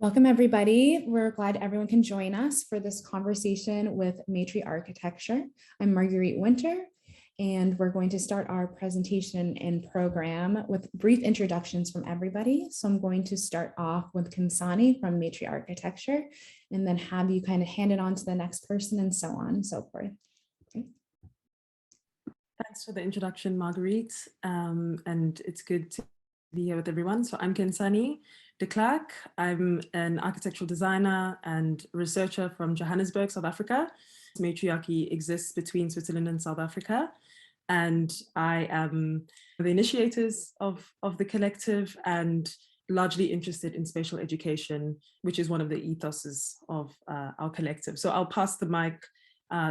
Welcome, everybody. We're glad everyone can join us for this conversation with Matri-Architecture. I'm Marguerite Winter, and we're going to start our presentation and program with brief introductions from everybody. So I'm going to start off with Kansani from Matri-Architecture, and then have you kind of hand it on to the next person and so on and so forth. Okay. Thanks for the introduction, Marguerite, and it's good to be here with everyone. So I'm Kansani de Klerk. I'm an architectural designer and researcher from Johannesburg, South Africa. Matri-Archi exists between Switzerland and South Africa, and I am the initiators of the collective and largely interested in spatial education, which is one of the ethoses of our collective. So I'll pass the mic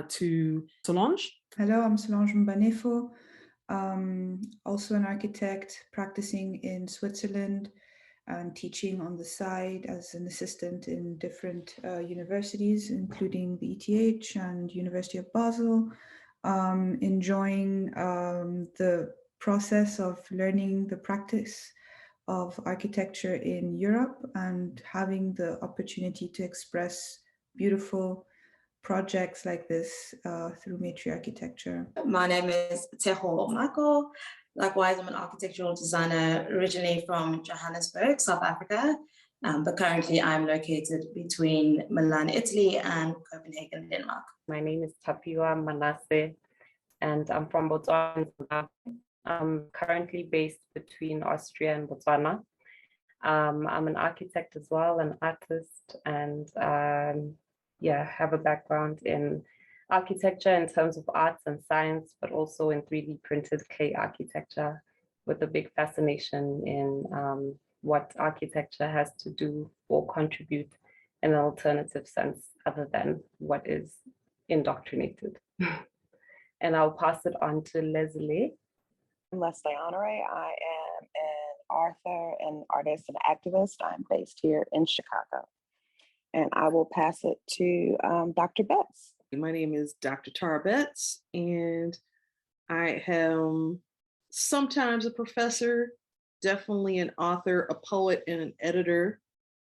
to Solange. Hello, I'm Solange Mbanefo, also an architect practicing in Switzerland and teaching on the side as an assistant in different universities, including the ETH and University of Basel, enjoying the process of learning the practice of architecture in Europe and having the opportunity to express beautiful projects like this through Matri-Architecture. My name is Teho Michael. Likewise, I'm an architectural designer originally from Johannesburg, South Africa, but currently I'm located between Milan, Italy and Copenhagen, Denmark. My name is Tapiwa Manasseh, and I'm from Botswana. I'm currently based between Austria and Botswana. I'm an architect as well, an artist, and have a background in architecture in terms of arts and science, but also in 3D printed clay architecture, with a big fascination in what architecture has to do or contribute in an alternative sense other than what is indoctrinated. And I'll pass it on to Leslé. I'm Leslé Honoré. I am an author, an artist, and activist. I'm based here in Chicago. And I will pass it to Dr. Betts. My name is Dr. Tara Betts, and I am sometimes a professor, definitely an author, a poet, and an editor.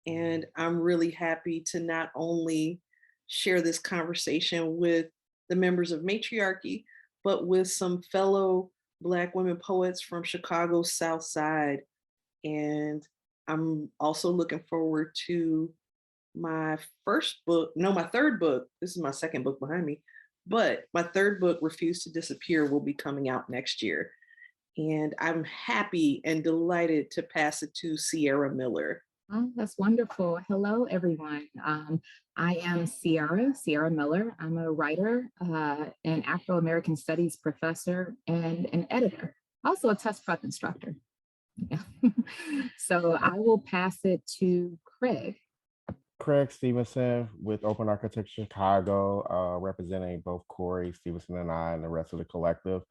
And I'm really happy to not only share this conversation with the members of Matri-Archi, but with some fellow Black women poets from Chicago's South Side. And I'm also looking forward to my third book. This is my second book behind me, but my third book, Refuse to Disappear, will be coming out next year. And I'm happy and delighted to pass it to Ciara Miller. Oh, that's wonderful. Hello, everyone. I am Ciara Miller. I'm a writer, an Afro-American studies professor, and an editor, also a test prep instructor. Yeah. So I will pass it to Craig. Craig Stevenson with Open Architecture Chicago, representing both Corey Stevenson and I and the rest of the collective.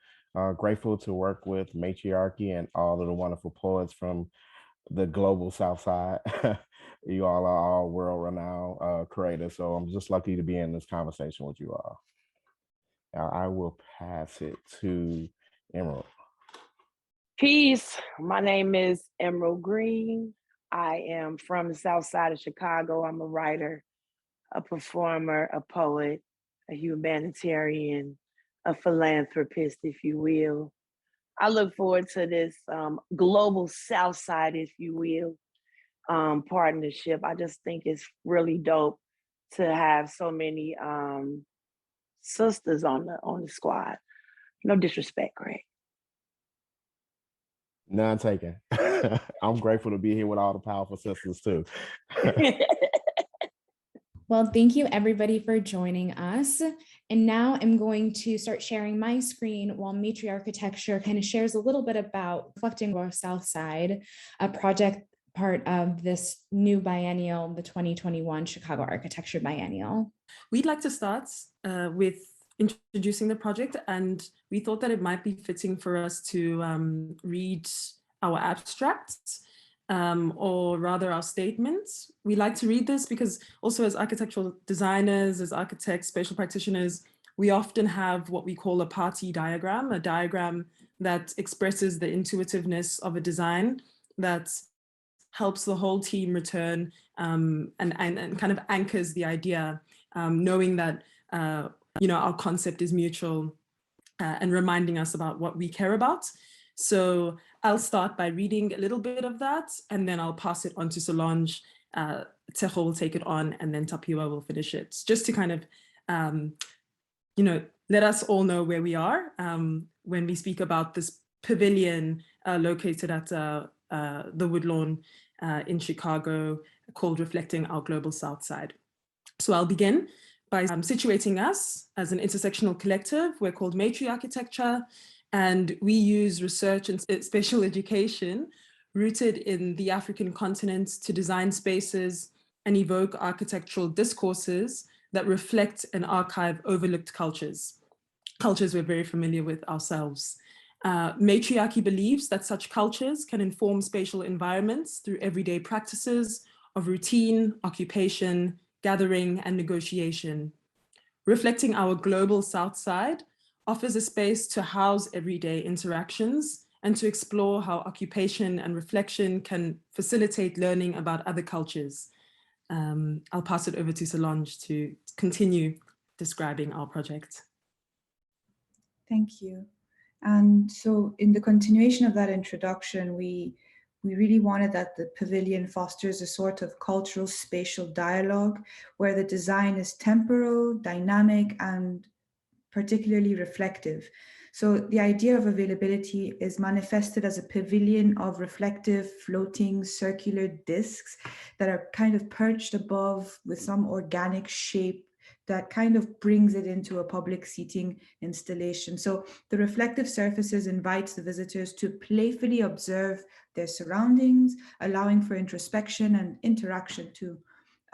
Grateful to work with Matri-Archi and all of the wonderful poets from the global South Side. You all are all world-renowned creators, so I'm just lucky to be in this conversation with you all. Now I will pass it to Emerald. Peace. My name is Emerald Green. I am from the South Side of Chicago. I'm a writer, a performer, a poet, a humanitarian, a philanthropist, if you will. I look forward to this global South Side, if you will, partnership. I just think it's really dope to have so many sisters on the squad. No disrespect, Greg. None taken. I'm grateful to be here with all the powerful sisters too. Well, thank you everybody for joining us. And now I'm going to start sharing my screen while Matri-Architecture kind of shares a little bit about Reflecting our South Side, a project part of this new biennial, the 2021 Chicago Architecture Biennial. We'd like to start with introducing the project, and we thought that it might be fitting for us to read our abstracts, or rather our statements. We like to read this because also as architectural designers, as architects, spatial practitioners, we often have what we call a party diagram, a diagram that expresses the intuitiveness of a design that helps the whole team return and kind of anchors the idea, knowing that our concept is mutual and reminding us about what we care about. So I'll start by reading a little bit of that, and then I'll pass it on to Solange. Tejo will take it on, and then Tapiwa will finish it, just to kind of, let us all know where we are when we speak about this pavilion located at the Woodlawn in Chicago, called Reflecting Our Global South Side. So I'll begin by situating us as an intersectional collective. We're called Matri-Architecture, and we use research and spatial education rooted in the African continent to design spaces and evoke architectural discourses that reflect and archive overlooked cultures we're very familiar with ourselves. Matriarchy believes that such cultures can inform spatial environments through everyday practices of routine, occupation, gathering, and negotiation. Reflecting Our Global South Side offers a space to house everyday interactions and to explore how occupation and reflection can facilitate learning about other cultures. I'll pass it over to Solange to continue describing our project. Thank you. And so in the continuation of that introduction, we really wanted that the pavilion fosters a sort of cultural spatial dialogue where the design is temporal, dynamic, and particularly reflective. So the idea of availability is manifested as a pavilion of reflective, floating, circular discs that are kind of perched above with some organic shape that kind of brings it into a public seating installation. So the reflective surfaces invites the visitors to playfully observe their surroundings, allowing for introspection and interaction too.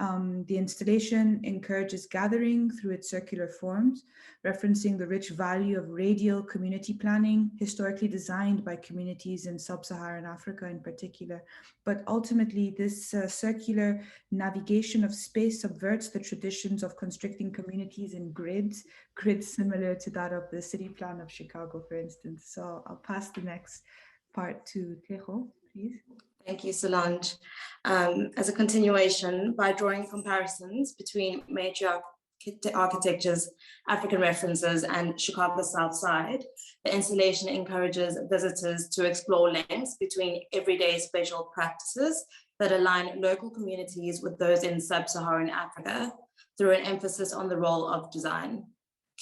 The installation encourages gathering through its circular forms, referencing the rich value of radial community planning, historically designed by communities in Sub-Saharan Africa in particular. But ultimately, this circular navigation of space subverts the traditions of constricting communities in grids similar to that of the city plan of Chicago, for instance. So I'll pass the next part to Tejo, please. Thank you, Solange. As a continuation, by drawing comparisons between Matri-Architecture's African references and Chicago South Side, the installation encourages visitors to explore links between everyday spatial practices that align local communities with those in Sub-Saharan Africa through an emphasis on the role of design.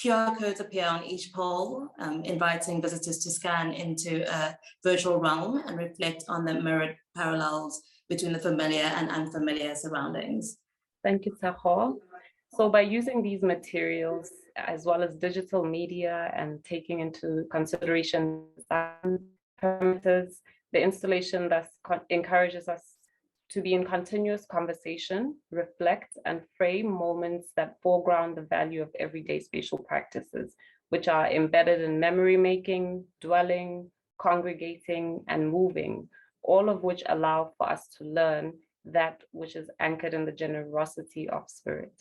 QR codes appear on each pole, inviting visitors to scan into a virtual realm and reflect on the mirrored parallels between the familiar and unfamiliar surroundings. Thank you, Tejo. So by using these materials, as well as digital media and taking into consideration parameters, the installation thus encourages us to be in continuous conversation, reflect, and frame moments that foreground the value of everyday spatial practices, which are embedded in memory making, dwelling, congregating, and moving, all of which allow for us to learn that which is anchored in the generosity of spirit.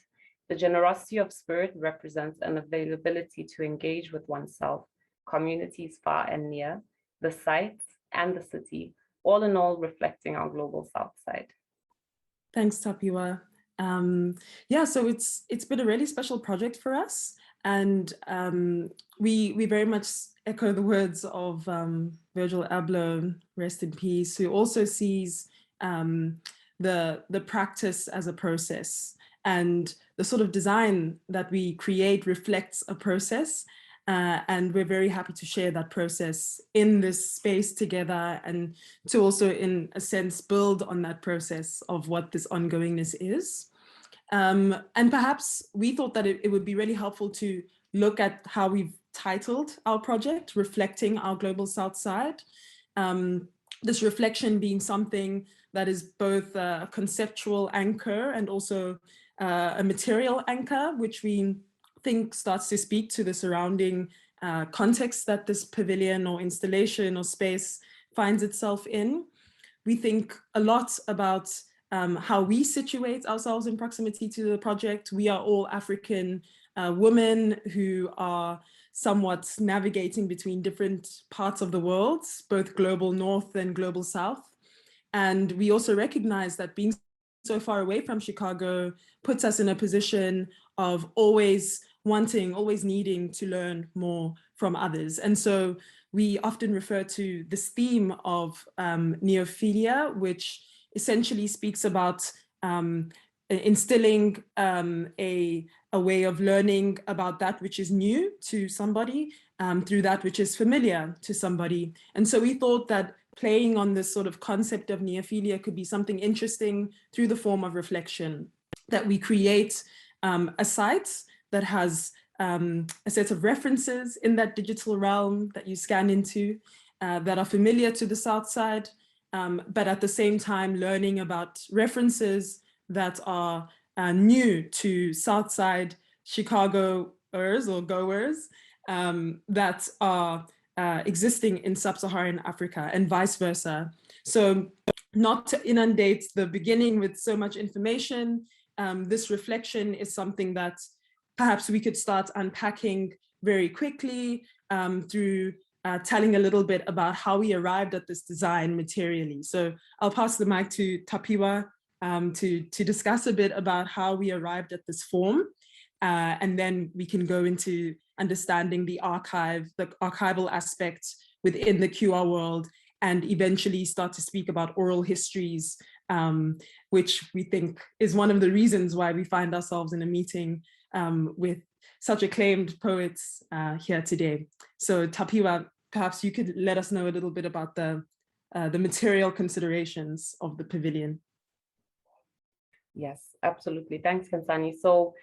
The generosity of spirit represents an availability to engage with oneself, communities far and near, the sites and the city, all in all reflecting our global South Side. Thanks, Tapiwa. So it's been a really special project for us, and we very much echo the words of Virgil Abloh, rest in peace, who also sees the practice as a process, and the sort of design that we create reflects a process. And we're very happy to share that process in this space together, and to also, in a sense, build on that process of what this ongoingness is. And perhaps we thought that it would be really helpful to look at how we've titled our project, Reflecting Our Global South Side. This reflection being something that is both a conceptual anchor and also a material anchor, which we think starts to speak to the surrounding context that this pavilion or installation or space finds itself in. We think a lot about how we situate ourselves in proximity to the project. We are all African women who are somewhat navigating between different parts of the world, both global North and global South. And we also recognize that being so far away from Chicago puts us in a position of always wanting, always needing to learn more from others. And so we often refer to this theme of neophilia, which essentially speaks about instilling a way of learning about that which is new to somebody through that which is familiar to somebody. And so we thought that playing on this sort of concept of neophilia could be something interesting through the form of reflection, that we create a site that has a set of references in that digital realm that you scan into that are familiar to the South Side, but at the same time learning about references that are new to South Side Chicagoers or goers that are existing in Sub-Saharan Africa and vice versa. So not to inundate the beginning with so much information, this reflection is something that perhaps we could start unpacking very quickly through telling a little bit about how we arrived at this design materially. So I'll pass the mic to Tapiwa to discuss a bit about how we arrived at this form. And then we can go into understanding the archival aspects within the QR world, and eventually start to speak about oral histories, which we think is one of the reasons why we find ourselves in a meeting with such acclaimed poets here today. So Tapiwa, perhaps you could let us know a little bit about the material considerations of the pavilion. Yes, absolutely. Thanks, Kansani. So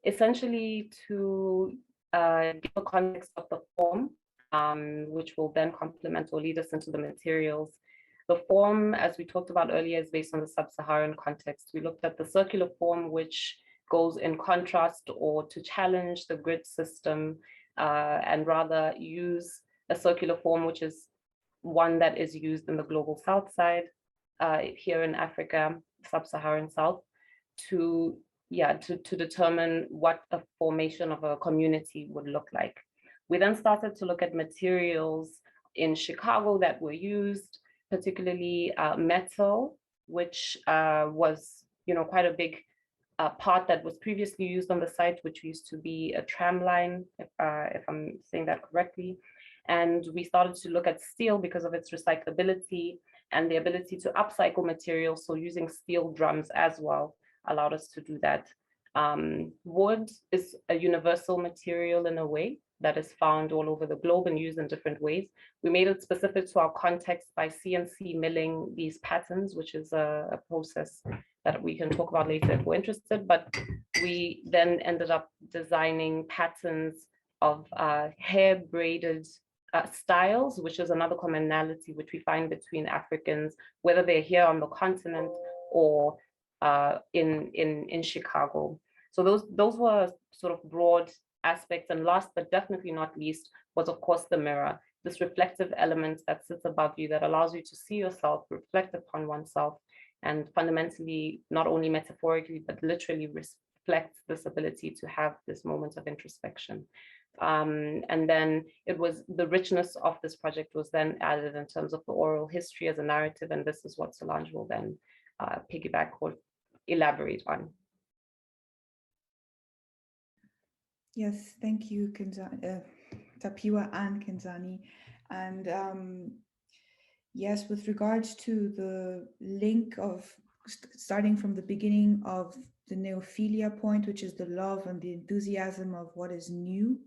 essentially, to give a context of the form, which will then complement or lead us into the materials. The form, as we talked about earlier, is based on the sub-Saharan context. We looked at the circular form, which goes in contrast or to challenge the grid system and rather use a circular form, which is one that is used in the global South Side here in Africa, sub-Saharan South, to determine what a formation of a community would look like. We then started to look at materials in Chicago that were used, particularly metal, which was quite a big part that was previously used on the site, which used to be a tram line, if I'm saying that correctly. And we started to look at steel because of its recyclability and the ability to upcycle materials. So using steel drums as well allowed us to do that. Wood is a universal material in a way that is found all over the globe and used in different ways. We made it specific to our context by CNC milling these patterns, which is a process that we can talk about later if we're interested. But we then ended up designing patterns of hair braided styles, which is another commonality which we find between Africans, whether they're here on the continent or in Chicago. So those were sort of broad aspects. And last but definitely not least was, of course, the mirror, this reflective element that sits above you that allows you to see yourself, reflect upon oneself, and fundamentally, not only metaphorically, but literally reflect this ability to have this moment of introspection. And then it was the richness of this project was then added in terms of the oral history as a narrative. And this is what Solange will then piggyback or elaborate on. Yes, thank you, Tapiwa and Kenzani. And yes, with regards to the link of starting from the beginning of the neophilia point, which is the love and the enthusiasm of what is new,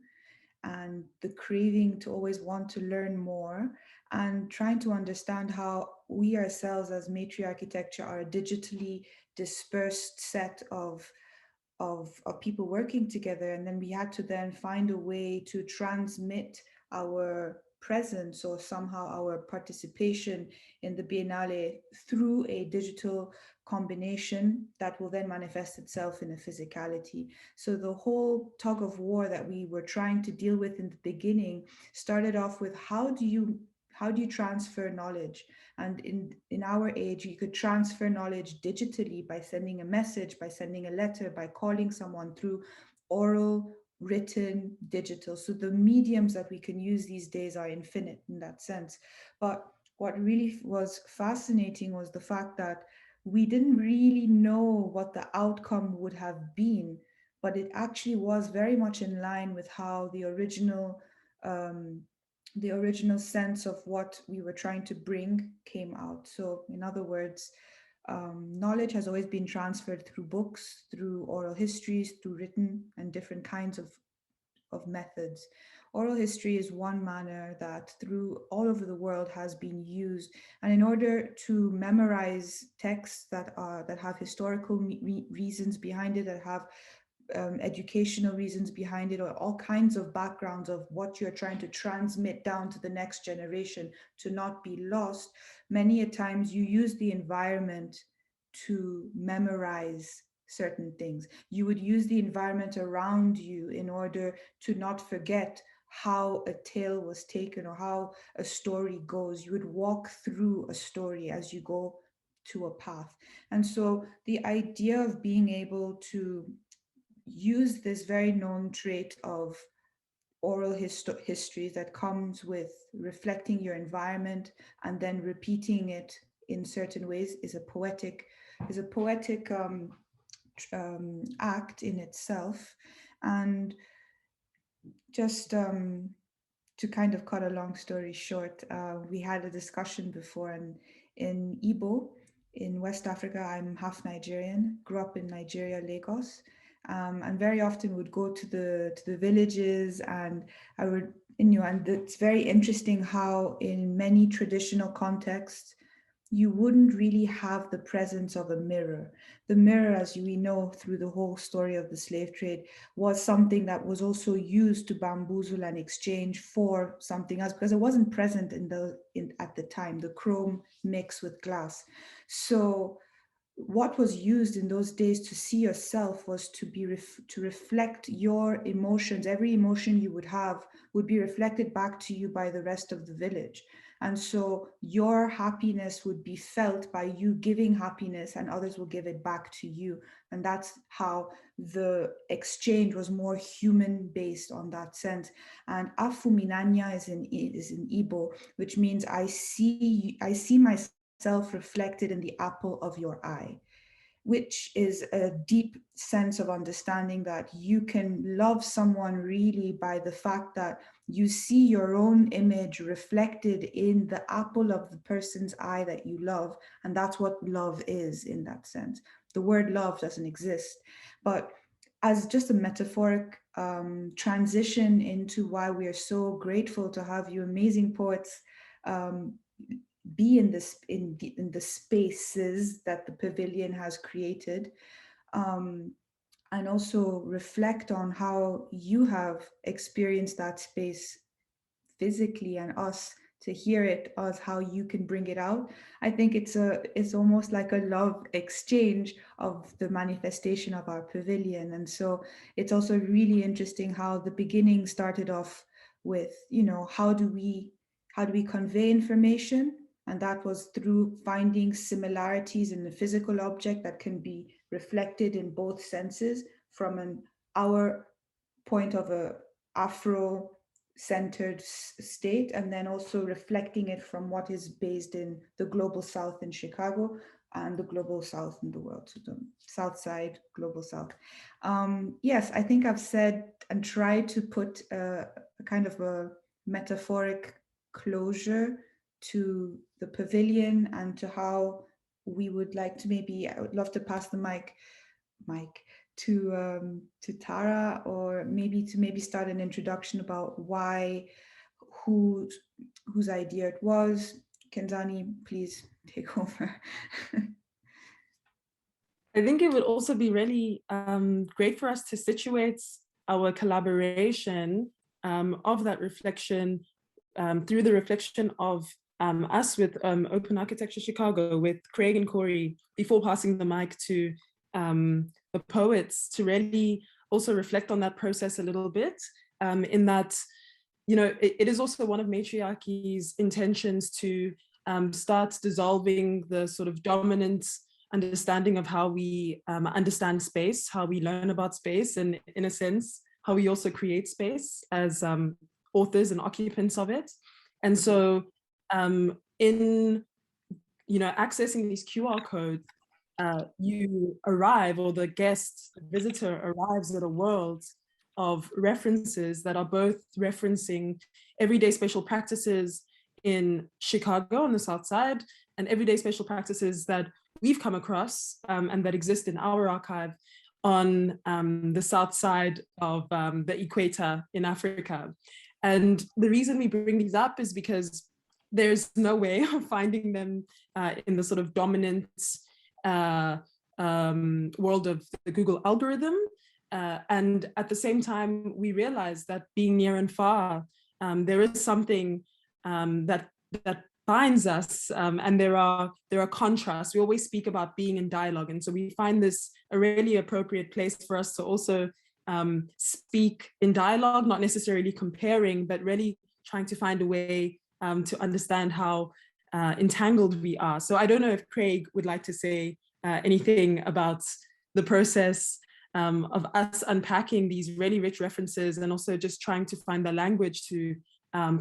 and the craving to always want to learn more, and trying to understand how we ourselves as Matri-Architecture are a digitally dispersed set of people working together. And then we had to then find a way to transmit our presence or somehow our participation in the Biennale through a digital combination that will then manifest itself in a physicality. So the whole tug of war that we were trying to deal with in the beginning started off with how do you transfer knowledge? And in our age, you could transfer knowledge digitally by sending a message, by sending a letter, by calling someone through oral, written, digital. So the mediums that we can use these days are infinite in that sense. But what really was fascinating was the fact that we didn't really know what the outcome would have been, but it actually was very much in line with how the original sense of what we were trying to bring came out. So in other words, knowledge has always been transferred through books, through oral histories, through written and different kinds of methods. Oral history is one manner that through all over the world has been used. And in order to memorize texts that have historical reasons behind it, that have educational reasons behind it, or all kinds of backgrounds of what you're trying to transmit down to the next generation to not be lost, many a times you use the environment to memorize certain things. You would use the environment around you in order to not forget how a tale was taken or how a story goes. You would walk through a story as you go to a path. And so the idea of being able to use this very known trait of oral history that comes with reflecting your environment and then repeating it in certain ways is a poetic act in itself. And just to kind of cut a long story short, we had a discussion before, and in Igbo, in West Africa, I'm half Nigerian, grew up in Nigeria, Lagos, and very often would go to the villages, and I would, and it's very interesting how in many traditional contexts, you wouldn't really have the presence of a mirror. The mirror, as we know through the whole story of the slave trade, was something that was also used to bamboozle and exchange for something else, because it wasn't present at the time, the chrome mixed with glass. So what was used in those days to see yourself was to reflect your emotions. Every emotion you would have would be reflected back to you by the rest of the village. And so your happiness would be felt by you giving happiness, and others will give it back to you. And that's how the exchange was more human based on that sense. And Afuminanya is in Igbo, which means I see myself reflected in the apple of your eye, which is a deep sense of understanding that you can love someone really by the fact that you see your own image reflected in the apple of the person's eye that you love. And that's what love is in that sense. The word love doesn't exist, but as just a metaphoric transition into why we are so grateful to have you amazing poets be in the spaces that the pavilion has created, and also reflect on how you have experienced that space physically, and us to hear it as how you can bring it out. I think it's almost like a love exchange of the manifestation of our pavilion. And so it's also really interesting how the beginning started off with, how do we convey information? And that was through finding similarities in the physical object that can be reflected in both senses from our point of a Afro-centered state, and then also reflecting it from what is based in the global South in Chicago and the global South in the world, so the South side, global South. Yes, I think I've said and tried to put a kind of a metaphoric closure to the pavilion and to how we would like to I would love to pass the mic to Tara, or maybe start an introduction about whose idea it was. Kenzani, please take over. I think it would also be really great for us to situate our collaboration of that reflection through the reflection of us with Open Architecture Chicago, with Craig and Corey, before passing the mic to the poets, to really also reflect on that process a little bit, in that, it is also one of Matri-Archi's intentions to start dissolving the sort of dominant understanding of how we understand space, how we learn about space, and in a sense, how we also create space as authors and occupants of it. And so in, accessing these QR codes, you arrive, or the guest, the visitor arrives at a world of references that are both referencing everyday spatial practices in Chicago on the South Side, and everyday spatial practices that we've come across and that exist in our archive on the South Side of the equator in Africa. And the reason we bring these up is because there's no way of finding them in the sort of dominant world of the Google algorithm. And at the same time, we realize that being near and far, there is something that binds us, and there are contrasts. We always speak about being in dialogue, and so we find this a really appropriate place for us to also speak in dialogue, not necessarily comparing, but really trying to find a way to understand how entangled we are. So I don't know if Craig would like to say anything about the process of us unpacking these really rich references, and also just trying to find the language to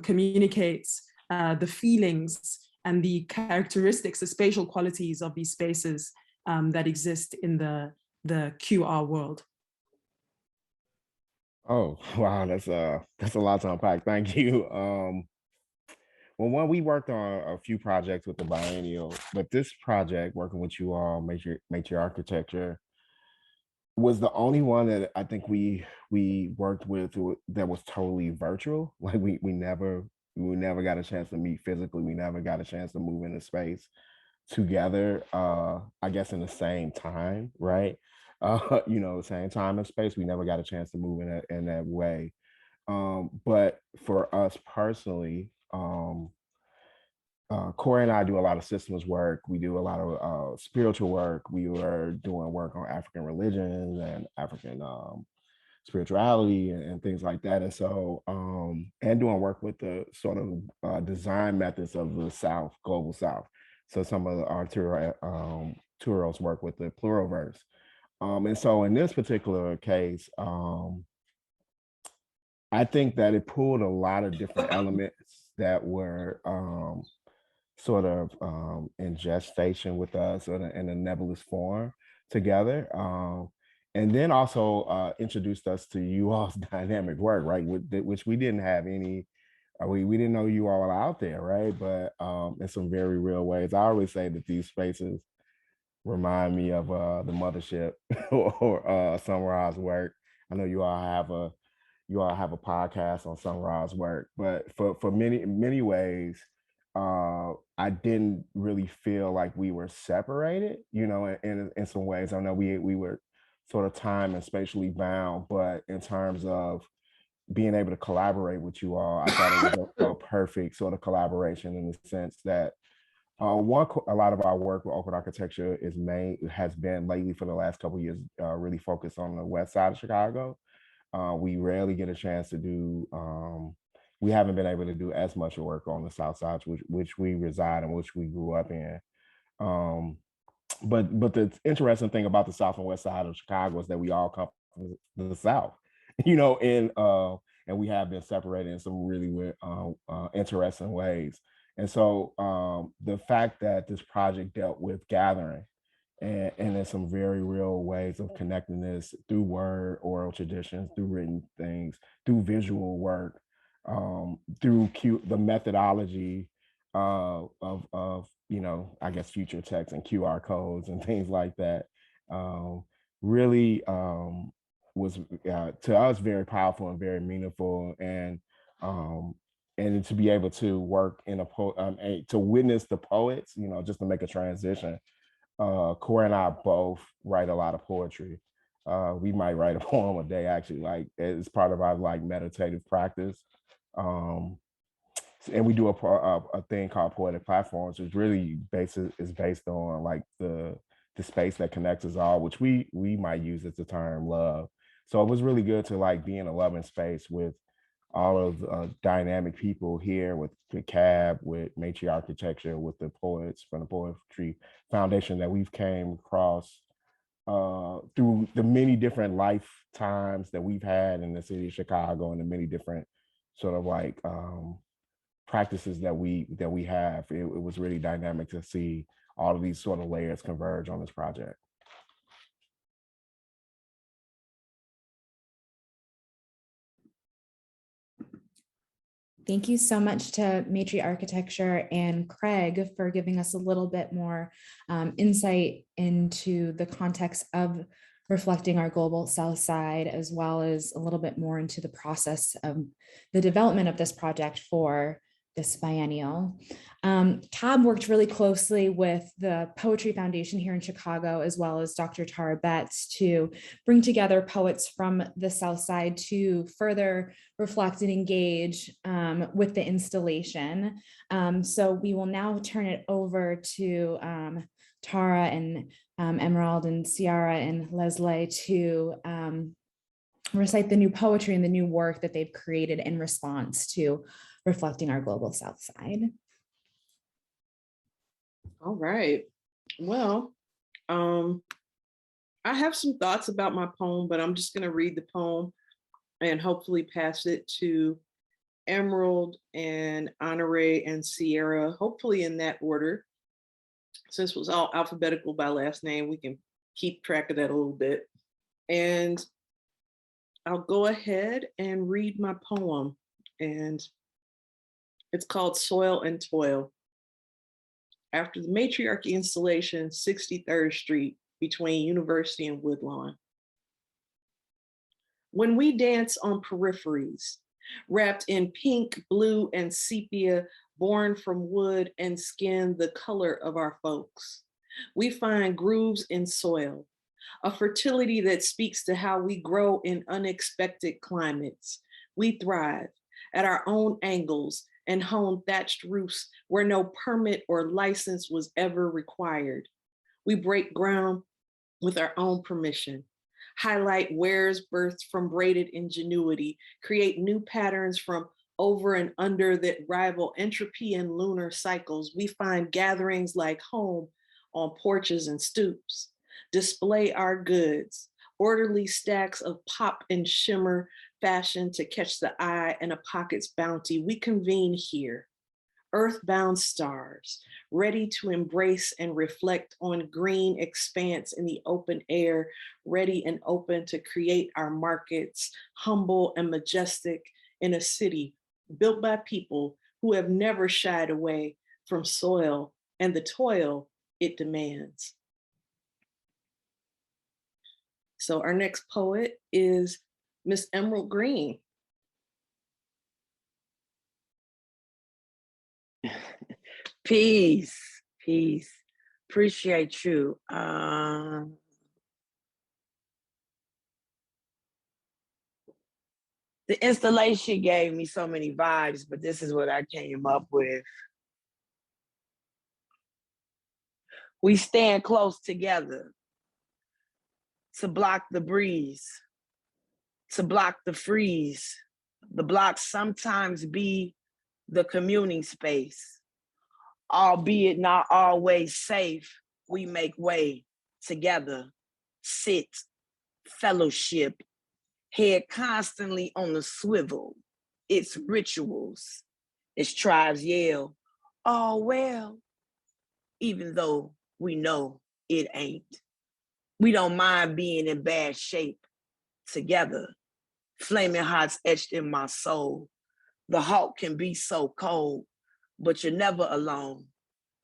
communicate the feelings and the characteristics, the spatial qualities of these spaces that exist in the QR world. Oh, wow, that's a lot to unpack. Thank you. Well, one, we worked on a few projects with the biennial, but this project, working with you all, Matri Architecture, was the only one that I think we worked with that was totally virtual. Like we never got a chance to meet physically. We never got a chance to move into space together. I guess in the same time, right? Same time and space. We never got a chance to move in that way. But for us personally, Corey and I do a lot of systems work. We do a lot of spiritual work. We were doing work on African religions and African spirituality and things like that. And so, and doing work with the sort of design methods of the South, global South. So some of our Turos work with the pluralverse. And so in this particular case, I think that it pulled a lot of different elements that were sort of in gestation with us in a nebulous form together. And then also introduced us to you all's dynamic work, right? Which we didn't have any, we didn't know you all were out there, right? But in some very real ways. I always say that these spaces remind me of the mothership or Sunrise work. I know you all have a podcast on Sunrise work, but for many ways, I didn't really feel like we were separated, in some ways. I know we were sort of time and spatially bound, but in terms of being able to collaborate with you all, I thought it was a perfect sort of collaboration in the sense that a lot of our work with open architecture has been lately for the last couple of years really focused on the west side of Chicago. We rarely get a chance to do, we haven't been able to do as much work on the South Side, which we reside and which we grew up in. But the interesting thing about the South and West Side of Chicago is that we all come from the South, and we have been separated in some really interesting ways. And so the fact that this project dealt with gathering and in some very real ways of connecting this through word, oral traditions, through written things, through visual work, through the methodology of I guess future text and QR codes and things like that, really was to us very powerful and very meaningful, and to be able to work in to witness the poets, just to make a transition. Corey and I both write a lot of poetry. We might write a poem a day, actually, like it's part of our meditative practice. And we do a thing called Poetic Platforms, which really is based on the space that connects us all, which we might use as the term love. So it was really good to be in a loving space with all of dynamic people here, with the CAB, with Matri Architecture, with the poets from the Poetry Foundation that we've came across through the many different lifetimes that we've had in the city of Chicago, and the many different sort of practices that we have. It was really dynamic to see all of these sort of layers converge on this project. Thank you so much to Matri-Architecture and Craig for giving us a little bit more insight into the context of reflecting our global South Side, as well as a little bit more into the process of the development of this project for this biennial. CAB worked really closely with the Poetry Foundation here in Chicago, as well as Dr. Tara Betts, to bring together poets from the South Side to further reflect and engage with the installation. So we will now turn it over to Tara and Emerald and Ciara and Leslé to recite the new poetry and the new work that they've created in response to reflecting our global South Side. All right. Well, I have some thoughts about my poem, but I'm just going to read the poem and hopefully pass it to Emerald and Honoré and Ciara, hopefully in that order. Since it was all alphabetical by last name, we can keep track of that a little bit. And I'll go ahead and read my poem. And it's called Soil and Toil. After the Matri-Archi installation, 63rd Street between University and Woodlawn. When we dance on peripheries, wrapped in pink, blue, and sepia, born from wood and skin, the color of our folks, we find grooves in soil, a fertility that speaks to how we grow in unexpected climates. We thrive at our own angles and hone thatched roofs where no permit or license was ever required. We break ground with our own permission, highlight wares birthed from braided ingenuity, create new patterns from over and under that rival entropy and lunar cycles. We find gatherings like home on porches and stoops, display our goods, orderly stacks of pop and shimmer, fashion to catch the eye and a pocket's bounty. We convene here, earthbound stars, ready to embrace and reflect on green expanse in the open air, ready and open to create our markets, humble and majestic in a city built by people who have never shied away from soil and the toil it demands. So our next poet is Miss Emerald Green. Peace, peace. Appreciate you. The installation gave me so many vibes, but this is what I came up with. We stand close together to block the breeze, to block the freeze. The blocks sometimes be the communing space. Albeit not always safe, we make way together, sit, fellowship, head constantly on the swivel. It's rituals, it's tribes yell, oh well, even though we know it ain't. We don't mind being in bad shape together. Flaming hearts etched in my soul. The heart can be so cold, but you're never alone.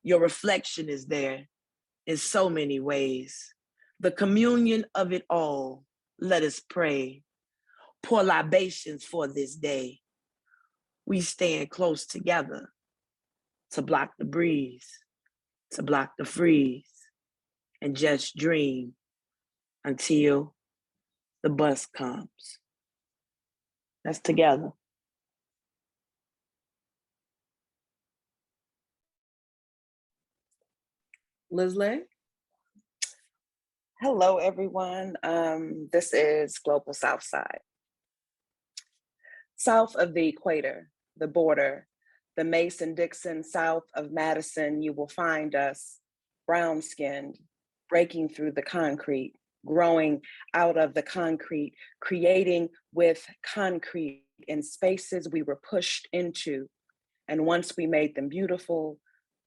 Your reflection is there in so many ways. The communion of it all, let us pray. Pour libations for this day. We stand close together to block the breeze, to block the freeze, and just dream until the bus comes. That's together. Leslé? Hello, everyone. This is Global South Side. South of the equator, the border, the Mason-Dixon south of Madison, you will find us brown-skinned, breaking through the concrete, growing out of the concrete, creating with concrete in spaces we were pushed into and once we made them beautiful,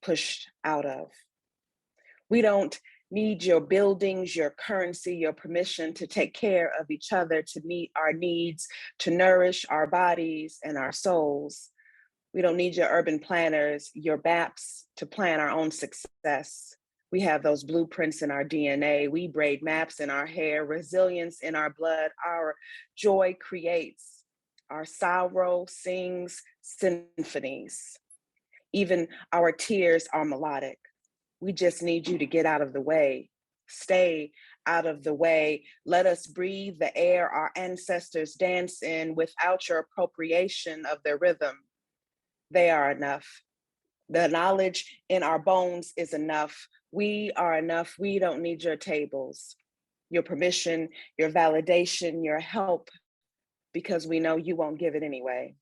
pushed out of. We don't need your buildings, your currency, your permission to take care of each other, to meet our needs, to nourish our bodies and our souls. We don't need your urban planners, your maps to plan our own success. We have those blueprints in our DNA. We braid maps in our hair, resilience in our blood. Our joy creates. Our sorrow sings symphonies. Even our tears are melodic. We just need you to get out of the way. Stay out of the way. Let us breathe the air our ancestors dance in without your appropriation of their rhythm. They are enough. The knowledge in our bones is enough. We are enough. We don't need your tables, your permission, your validation, your help, because we know you won't give it anyway.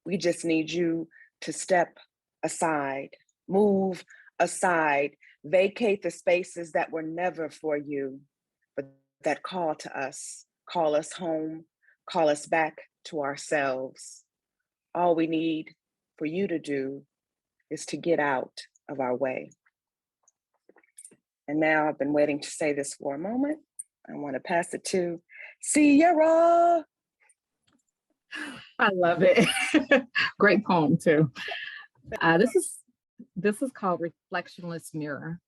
We just need you to step aside, move aside, vacate the spaces that were never for you, but that call to us, call us home, call us back to ourselves. All we need for you to do is to get out of our way. And now I've been waiting to say this for a moment. I want to pass it to Ciara. I love it. Great poem too. This is called Reflectionless Mirror.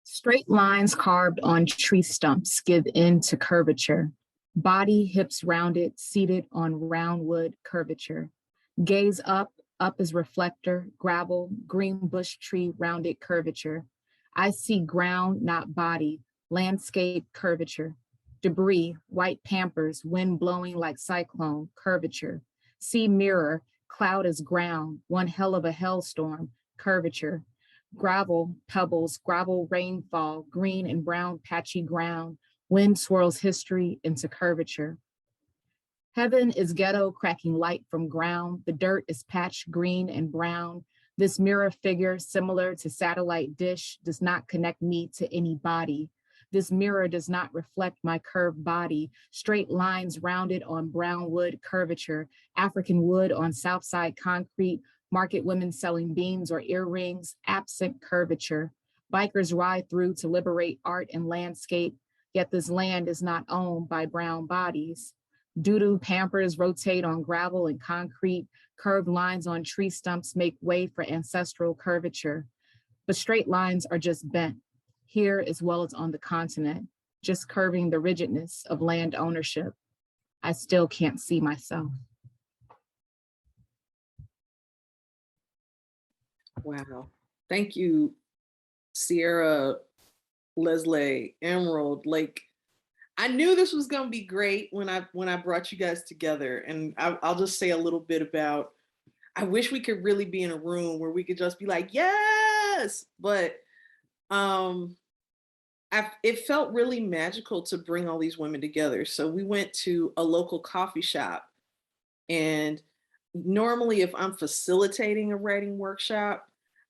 Straight lines carved on tree stumps give in to curvature. Body, hips rounded, seated on round wood curvature. Gaze up as reflector, gravel, green bush tree rounded curvature. I see ground, not body, landscape curvature. Debris, white pampers, wind blowing like cyclone, curvature. See mirror, cloud is ground, one hell of a hailstorm, curvature. Gravel, pebbles, gravel rainfall, green and brown patchy ground, wind swirls history into curvature. Heaven is ghetto cracking light from ground, the dirt is patched green and brown. This mirror figure, similar to satellite dish, does not connect me to any body. This mirror does not reflect my curved body, straight lines rounded on brown wood curvature, African wood on Southside concrete, market women selling beans or earrings, absent curvature. Bikers ride through to liberate art and landscape, yet this land is not owned by brown bodies. Doo-doo pampers rotate on gravel and concrete, curved lines on tree stumps make way for ancestral curvature. But straight lines are just bent, here as well as on the continent, just curving the rigidness of land ownership. I still can't see myself. Wow. Thank you, Ciara, Leslé, Emerald. Like, I knew this was going to be great when I brought you guys together. And I'll just say a little bit about, I wish we could really be in a room where we could just be like, yes, but it felt really magical to bring all these women together. So we went to a local coffee shop, and normally if I'm facilitating a writing workshop,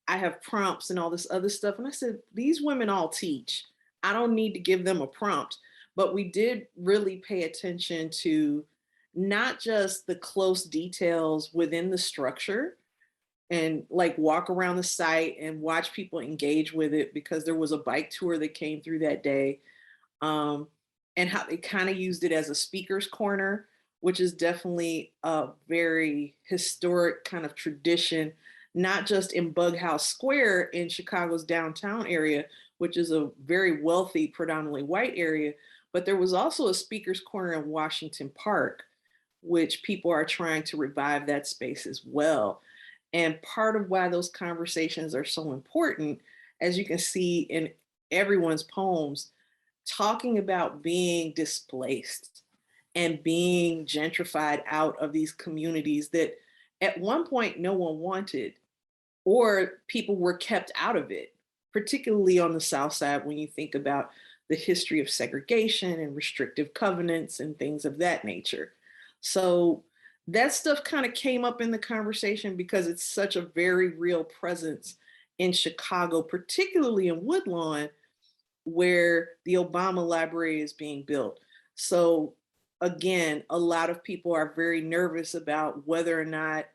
I have prompts and all this other stuff. And I said, these women all teach. I don't need to give them a prompt. But we did really pay attention to not just the close details within the structure and like walk around the site and watch people engage with it, because there was a bike tour that came through that day, and how they kind of used it as a speaker's corner, which is definitely a very historic kind of tradition, not just in Bughouse Square in Chicago's downtown area, which is a very wealthy, predominantly white area, but there was also a speaker's corner in Washington Park, which people are trying to revive that space as well. And part of why those conversations are so important, as you can see in everyone's poems, talking about being displaced and being gentrified out of these communities that at one point no one wanted, or people were kept out of it, particularly on the South Side when you think about the history of segregation and restrictive covenants and things of that nature. So that stuff kind of came up in the conversation because it's such a very real presence in Chicago, particularly in Woodlawn, where the Obama Library is being built. So again, a lot of people are very nervous about whether or not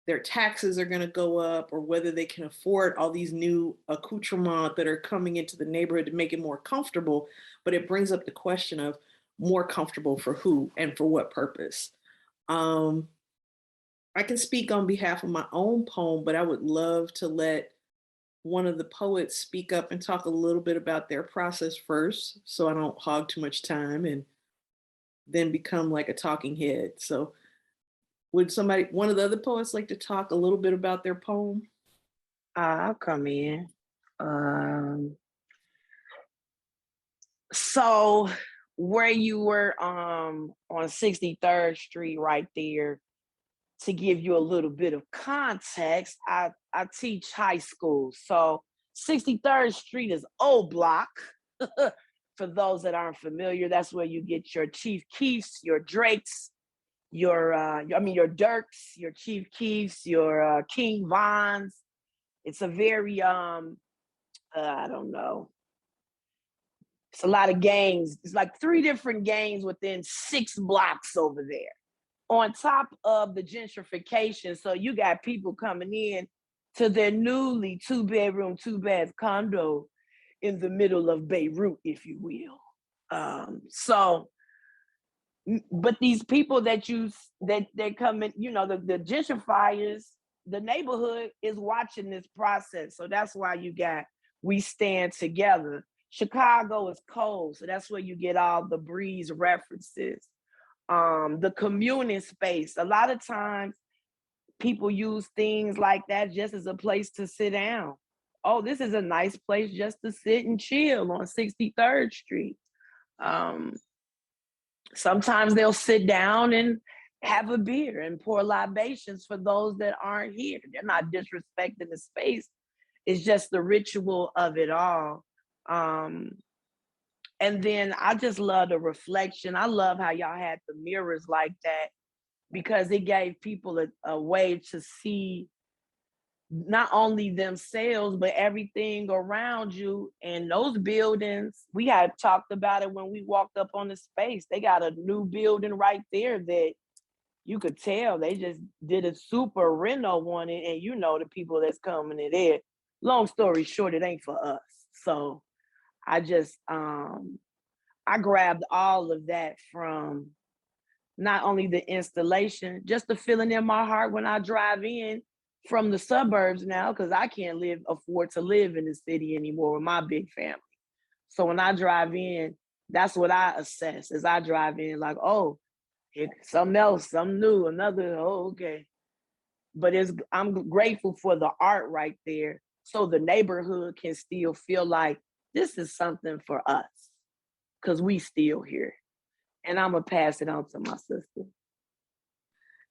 their taxes are going to go up, or whether they can afford all these new accoutrements that are coming into the neighborhood to make it more comfortable. But it brings up the question of more comfortable for who and for what purpose. I can speak on behalf of my own poem, but I would love to let one of the poets speak up and talk a little bit about their process first, so I don't hog too much time and then become like a talking head. So would one of the other poets like to talk a little bit about their poem? I'll come in. So where you were on 63rd Street right there, to give you a little bit of context, I teach high school. So 63rd Street is O Block. For those that aren't familiar, that's where you get your Chief Keefs, your Drakes, your Dirks, your Chief Keefs, your King Vons. It's a very I don't know. It's a lot of gangs. It's like 3 different gangs within 6 blocks over there. On top of the gentrification, so you got people coming in to their newly 2-bedroom, 2-bath condo in the middle of Beirut, if you will. But these people that come in, the gentrifiers, the neighborhood is watching this process. So that's why you got We Stand Together. Chicago is cold, so that's where you get all the breeze references. The communing space. A lot of times people use things like that just as a place to sit down. Oh, this is a nice place just to sit and chill on 63rd Street. Sometimes they'll sit down and have a beer and pour libations for those that aren't here. They're not disrespecting the space. It's just the ritual of it all. And then I just love the reflection. I love how y'all had the mirrors like that, because it gave people a way to see not only themselves, but everything around you. And those buildings, we had talked about it when we walked up on the space. They got a new building right there that you could tell they just did a super reno on it. And the people that's coming in there. Long story short, it ain't for us. So I just, I grabbed all of that from not only the installation, just the feeling in my heart when I drive in from the suburbs now, because I can't afford to live in the city anymore with my big family. So when I drive in, that's what I assess as I drive in, like, oh, something else, something new, another, okay. But I'm grateful for the art right there, so the neighborhood can still feel like this is something for us, because we still here. And I'm gonna pass it on to my sister.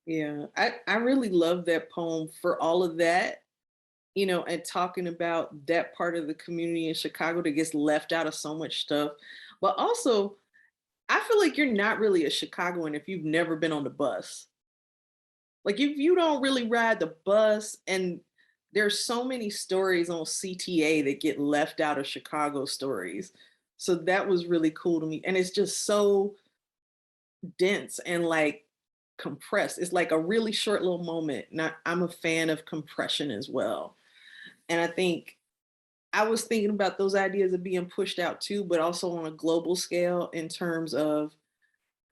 Yeah, I really love that poem for all of that, and talking about that part of the community in Chicago that gets left out of so much stuff. But also, I feel like you're not really a Chicagoan if you've never been on the bus. Like, if you don't really ride the bus, and there's so many stories on CTA that get left out of Chicago stories. So that was really cool to me. And it's just so dense and like compressed. It's like a really short little moment. I'm a fan of compression as well. And I think I was thinking about those ideas of being pushed out too, but also on a global scale in terms of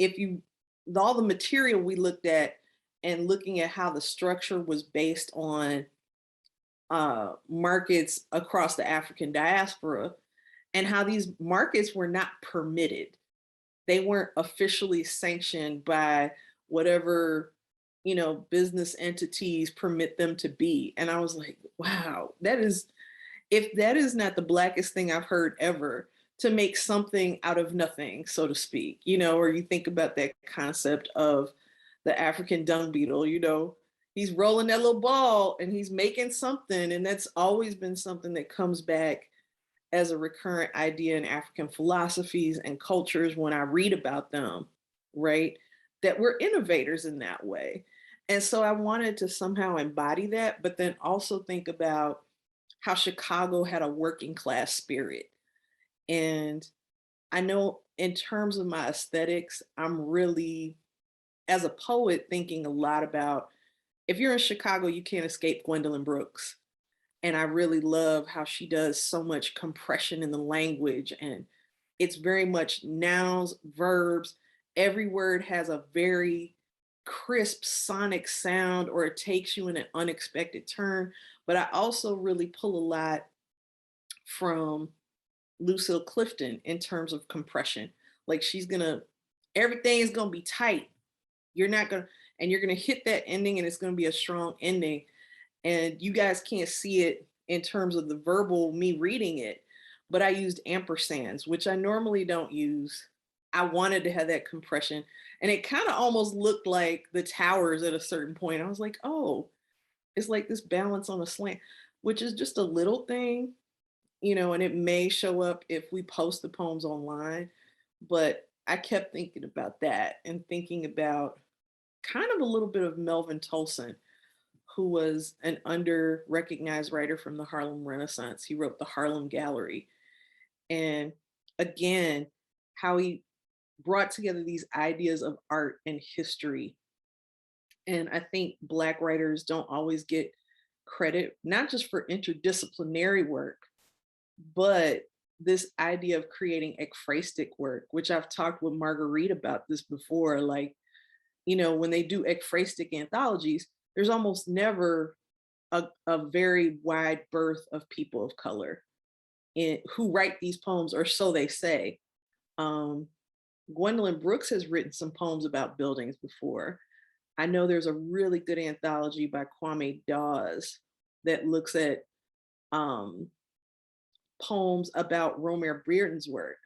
all the material we looked at and looking at how the structure was based on markets across the African diaspora, and how these markets were not permitted. They weren't officially sanctioned by whatever, business entities permit them to be. And I was like, wow, if that is not the Blackest thing I've heard ever, to make something out of nothing, so to speak, or you think about that concept of the African dung beetle, he's rolling that little ball and he's making something. And that's always been something that comes back as a recurrent idea in African philosophies and cultures when I read about them, right? That we're innovators in that way. And so I wanted to somehow embody that, but then also think about how Chicago had a working class spirit. And I know in terms of my aesthetics, I'm really, as a poet, thinking a lot about if you're in Chicago, you can't escape Gwendolyn Brooks. And I really love how she does so much compression in the language, and it's very much nouns, verbs. Every word has a very crisp sonic sound, or it takes you in an unexpected turn. But I also really pull a lot from Lucille Clifton in terms of compression. Like everything is gonna be tight. You're gonna hit that ending, and it's gonna be a strong ending. And you guys can't see it in terms of the verbal, me reading it, but I used ampersands, which I normally don't use. I wanted to have that compression, and it kind of almost looked like the towers at a certain point. I was like, oh, it's like this balance on a slant, which is just a little thing, and it may show up if we post the poems online. But I kept thinking about that and thinking about kind of a little bit of Melvin Tolson, who was an under-recognized writer from the Harlem Renaissance. He wrote the Harlem Gallery. And again, how he brought together these ideas of art and history. And I think Black writers don't always get credit, not just for interdisciplinary work, but this idea of creating ekphrastic work, which I've talked with Marguerite about this before. Like, when they do ekphrastic anthologies, there's almost never a very wide berth of people of color who write these poems, or so they say. Gwendolyn Brooks has written some poems about buildings before. I know there's a really good anthology by Kwame Dawes that looks at poems about Romare Bearden's work.